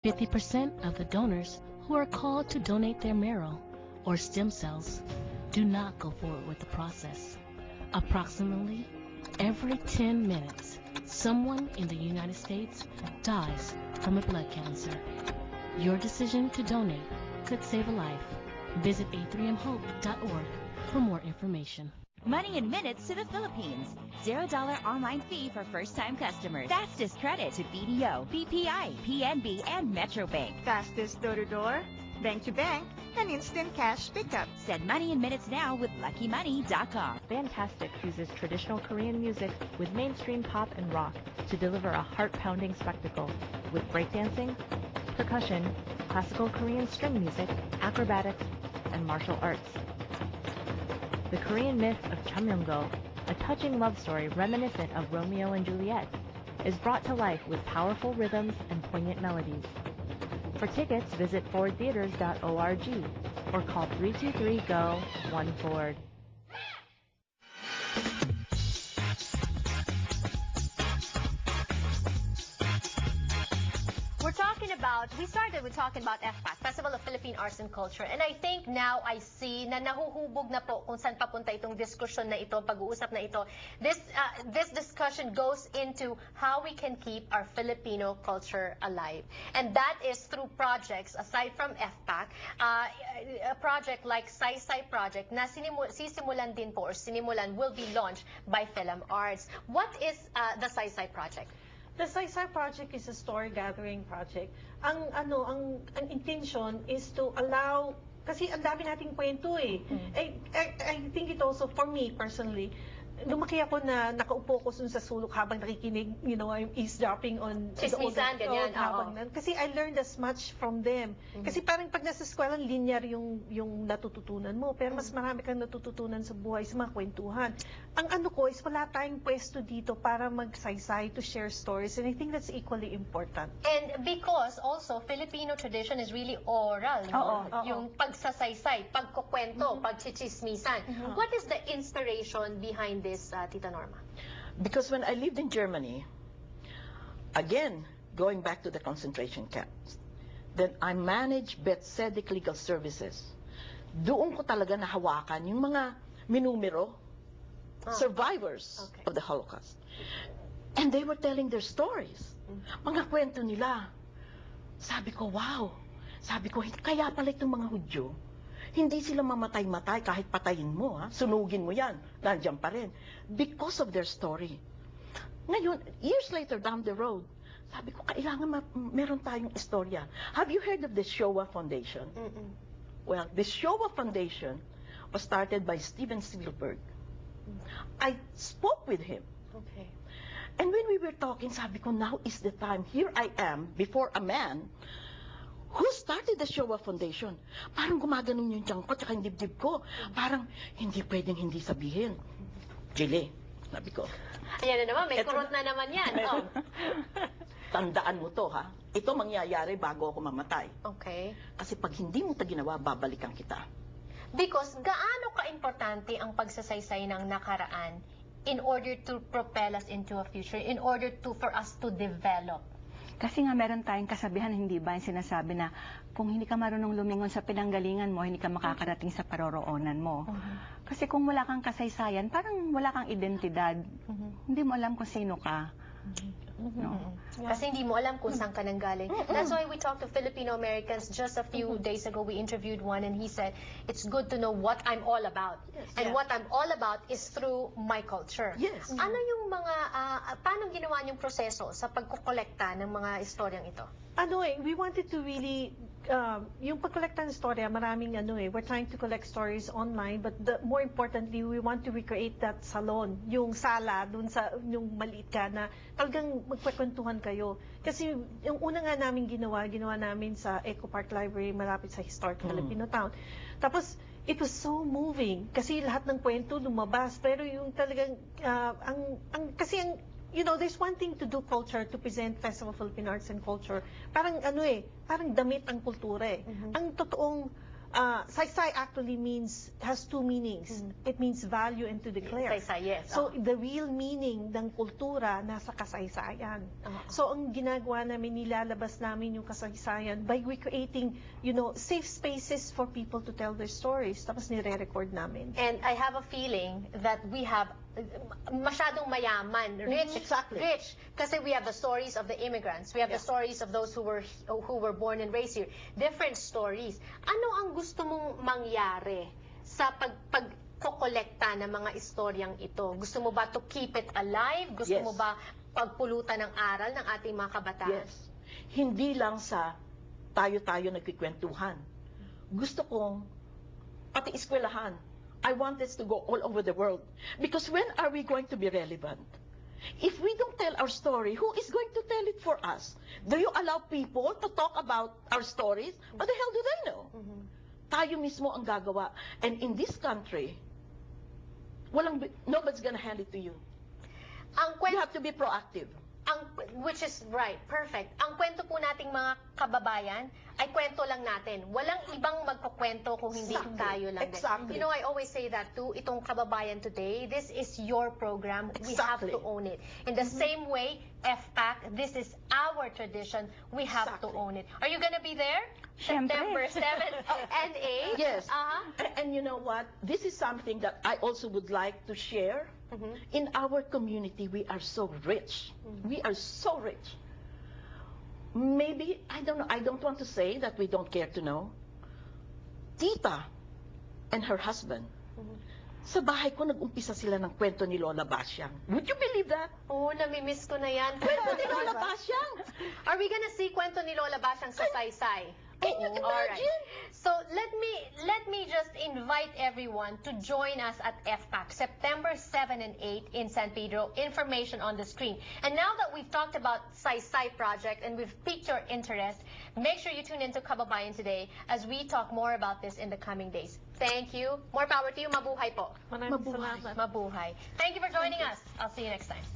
50% of the donors who are called to donate their marrow or stem cells do not go forward with the process. Approximately every 10 minutes, someone in the United States dies from a blood cancer. Your decision to donate could save a life. Visit a3mhope.org for more information. Money in minutes to the Philippines. $0 online fee for first-time customers. Fastest credit to BDO, BPI, PNB, and Metro Bank. Fastest door-to-door, bank-to-bank, and instant cash pickup. Send money in minutes now with LuckyMoney.com. Fantastic uses traditional Korean music with mainstream pop and rock to deliver a heart-pounding spectacle with breakdancing, percussion, classical Korean string music, acrobatics, and martial arts. The Korean myth of Chamyeonggo, a touching love story reminiscent of Romeo and Juliet, is brought to life with powerful rhythms and poignant melodies. For tickets, visit fordtheaters.org or call 323-GO-1-FORD. We started with talking about FPAC, Festival of Philippine Arts and Culture, and I think now I see na nahuhubog na po kung saan papunta itong diskusyon na ito, pag-uusap na ito. This discussion goes into how we can keep our Filipino culture alive. And that is through projects, aside from FPAC, a project like Saysay project na sisimulan din po or sinimulan will be launched by Film Arts. What is the Saysay project? The Saysay project is a story gathering project. Ang intention is to allow, kasi ang dami nating kwento eh. I think it also, for me personally, lumaki ako na nakaupo ko sa sulok habang nakikinig, I'm eavesdropping on Chismisan, ganyan. Kasi I learned as much from them. Kasi parang pag nasa eskwela, linear yung natututunan mo. Pero mas marami kang natututunan sa buhay, sa mga kwentuhan. Ang ko is wala tayong pwesto dito para magsaysay to share stories. And I think that's equally important. And because also, Filipino tradition is really oral. Yung pagsasaysay, pagkukwento, pagchichismisan. What is the inspiration behind this, Tita Norma? Because when I lived in Germany, again, going back to the concentration camps, then I managed Betsedic Legal Services. Doon ko talaga nahawakan yung mga minumero, survivors of the Holocaust. And they were telling their stories. Mga kwento nila. Sabi ko, wow. Sabi ko, kaya pala itong mga Hudyo, hindi sila mamatay-matay kahit patayin mo, sunugin mo yan, nandiyan pa rin. Because of their story. Ngayon, years later down the road, sabi ko, kailangan meron tayong istorya. Have you heard of the Showa Foundation? Well, the Showa Foundation was started by Steven Spielberg. I spoke with him. Okay. And when we were talking, sabi ko, now is the time. Here I am, before a man who started the Showa Foundation. Parang gumaganon yung tiyan ko, tsaka yung dibdib ko. Parang hindi pwedeng hindi sabihin. Jile, sabi ko. Ayan na naman, may kurot na naman yan. Tandaan mo to, ha? Ito mangyayari bago ako mamatay. Okay. Kasi pag hindi mo ito ginawa, babalikan kita. Because gaano ka-importante ang pagsasaysay ng nakaraan in order to propel us into a future, in order for us to develop? Kasi nga meron tayong kasabihan, hindi ba, yung sinasabi na kung hindi ka marunong lumingon sa pinanggalingan mo, hindi ka makakarating sa paroroonan mo. Kasi kung wala kang kasaysayan, parang wala kang identidad. Hindi mo alam kung sino ka. No. Kasi hindi mo alam kung saan ka nanggaling. That's why we talked to Filipino Americans just a few days ago. We interviewed one and he said, it's good to know what I'm all about. And what I'm all about is through my culture. Yes. Ano yung mga, paano ginawa niyong proseso sa pagkukolekta ng mga istoryang ito? We wanted to really, yung pagkolekta ng storya, maraming we're trying to collect stories online, but more importantly, we want to recreate that salon, yung sala, dun sa, yung maliit ka na talagang magkwekwentuhan kayo. Kasi yung una nga namin ginawa namin sa Eco Park Library, malapit sa Historic Filipino Town. Tapos, it was so moving, kasi lahat ng kwento lumabas, pero yung talagang, there's one thing to do culture, to present Festival of Philippine Arts and Culture. Parang parang damit ang kultura eh. Ang totoong Saysay actually has two meanings. It means value and to declare. Saysay, yes. So, the real meaning ng kultura nasa kasaysayan. So, ang ginagawa namin, nilalabas namin yung kasaysayan by creating, safe spaces for people to tell their stories. Tapos nire-record namin. And I have a feeling that we have masyadong mayaman, rich, Exactly. rich. Kasi we have the stories of the immigrants. We have the stories of those who were born and raised here. Different stories. Ano ang gusto mong mangyari sa pagkokolekta ng mga istoryang ito? Gusto mo ba to keep it alive? Gusto Yes. mo ba pagpulutan ng aral ng ating mga kabataan? Yes. Hindi lang sa tayo-tayo nagkikwentuhan. Gusto kong pati eskwelahan. I want this to go all over the world. Because when are we going to be relevant? If we don't tell our story, who is going to tell it for us? Do you allow people to talk about our stories? What the hell do they know? Tayo mismo ang gagawa. And in this country, nobody's gonna hand it to you. You have to be proactive. Which is right, perfect. Ang kwento po nating mga kababayan ay kwento lang natin. Walang ibang magkukwento kung hindi tayo lang. Exactly. I always say that too, itong Kababayan Today, this is your program. We have to own it. In the same way, FPAC, this is our tradition. We have to own it. Are you gonna be there? Siyempre. September 7th and 8th? Yes. And you know what? This is something that I also would like to share. In our community, we are so rich. We are so rich. Maybe, I don't know, I don't want to say that we don't care to know. Tita and her husband, sa bahay ko nag-umpisa sila ng kwento ni Lola Basyang. Would you believe that? Oo, namimiss ko na yan. Kwento ni Lola Basyang! Are we gonna see kwento ni Lola Basyang sa Saysay? Can you imagine? So let me just invite everyone to join us at FPAC, September 7 and 8 in San Pedro. Information on the screen. And now that we've talked about Saysay project and we've piqued your interest, make sure you tune into Kababayan Today as we talk more about this in the coming days. Thank you. More power to you. Mabuhay po. Maraming salamat. Mabuhay. Thank you for joining us. I'll see you next time.